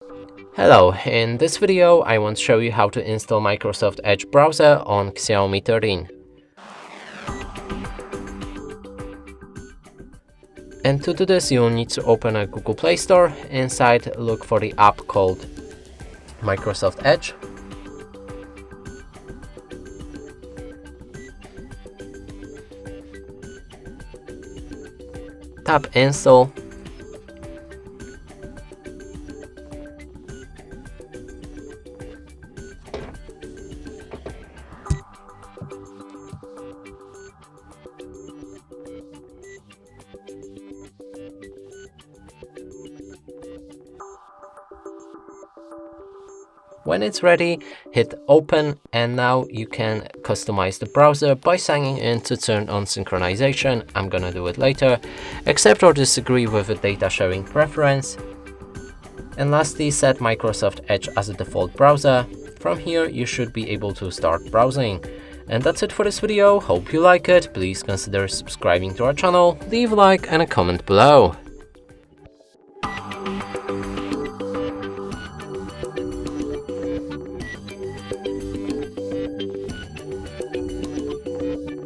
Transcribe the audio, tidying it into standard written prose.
Hello, in this video I want to show you how to install Microsoft Edge browser on Xiaomi 13. And to do this you will need to open a Google Play Store. Inside look for the app called Microsoft Edge. Tap Install. When it's ready, hit open, and now you can customize the browser by signing in to turn on synchronization. I'm gonna do it later. Accept or disagree with the data sharing preference. And lastly, set Microsoft Edge as a default browser. From here, you should be able to start browsing. And that's it for this video. Hope you like it. Please consider subscribing to our channel, leave a like and a comment below.